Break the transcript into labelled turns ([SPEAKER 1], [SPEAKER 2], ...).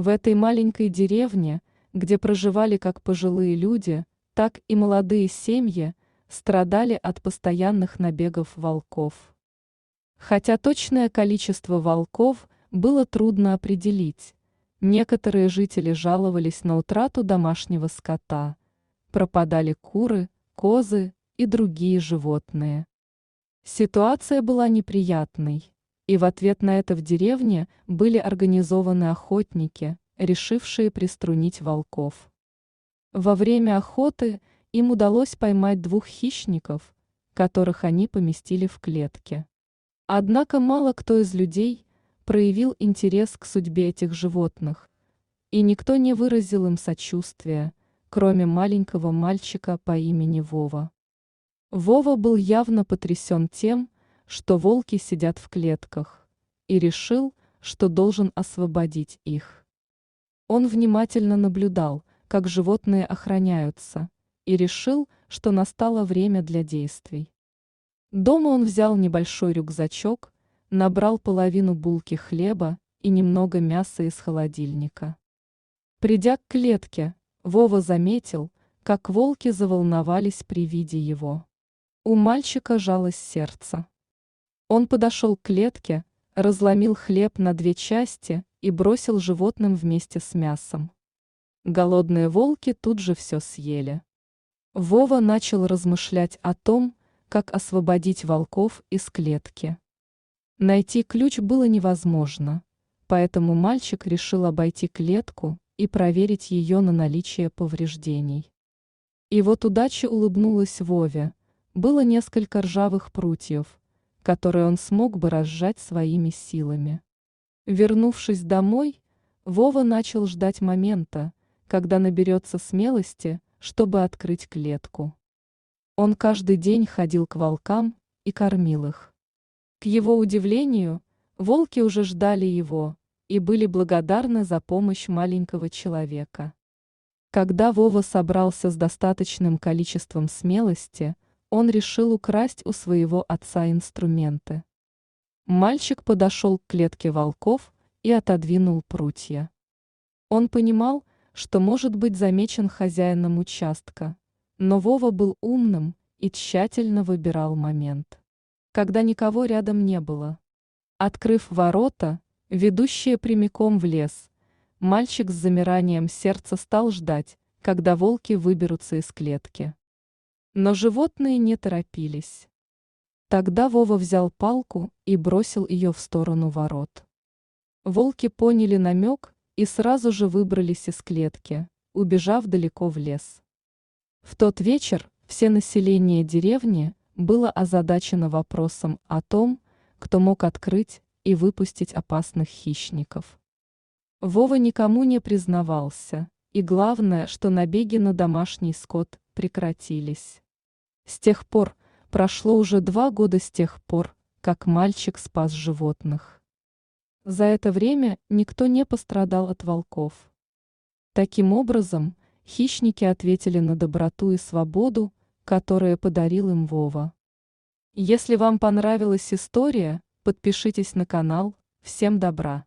[SPEAKER 1] В этой маленькой деревне, где проживали как пожилые люди, так и молодые семьи, страдали от постоянных набегов волков. Хотя точное количество волков было трудно определить, некоторые жители жаловались на утрату домашнего скота, пропадали куры, козы и другие животные. Ситуация была неприятной, и в ответ на это в деревне были организованы охотники, решившие приструнить волков. Во время охоты им удалось поймать 2 хищников, которых они поместили в клетке. Однако мало кто из людей проявил интерес к судьбе этих животных, и никто не выразил им сочувствия, кроме маленького мальчика по имени Вова. Вова был явно потрясен тем, что волки сидят в клетках, и решил, что должен освободить их. Он внимательно наблюдал, как животные охраняются, и решил, что настало время для действий. Дома он взял небольшой рюкзачок, набрал половину булки хлеба и немного мяса из холодильника. Придя к клетке, Вова заметил, как волки заволновались при виде его. У мальчика жалось сердце. Он подошел к клетке, разломил хлеб на 2 части и бросил животным вместе с мясом. Голодные волки тут же все съели. Вова начал размышлять о том, как освободить волков из клетки. Найти ключ было невозможно, поэтому мальчик решил обойти клетку и проверить ее на наличие повреждений. И вот удача улыбнулась Вове. Было несколько ржавых прутьев, которые он смог бы разжать своими силами. Вернувшись домой, Вова начал ждать момента, когда наберется смелости, чтобы открыть клетку. Он каждый день ходил к волкам и кормил их. К его удивлению, волки уже ждали его и были благодарны за помощь маленького человека. Когда Вова собрался с достаточным количеством смелости, он решил украсть у своего отца инструменты. Мальчик подошел к клетке волков и отодвинул прутья. Он понимал, что может быть замечен хозяином участка, но Вова был умным и тщательно выбирал момент, когда никого рядом не было. Открыв ворота, ведущие прямиком в лес, мальчик с замиранием сердца стал ждать, когда волки выберутся из клетки. Но животные не торопились. Тогда Вова взял палку и бросил ее в сторону ворот. Волки поняли намек и сразу же выбрались из клетки, убежав далеко в лес. В тот вечер все население деревни было озадачено вопросом о том, кто мог открыть и выпустить опасных хищников. Вова никому не признавался, и главное, что набеги на домашний скот прекратились. С тех пор прошло уже 2 года с тех пор, как мальчик спас животных. За это время никто не пострадал от волков. Таким образом, хищники ответили на доброту и свободу, которые подарил им Вова. Если вам понравилась история, подпишитесь на канал. Всем добра!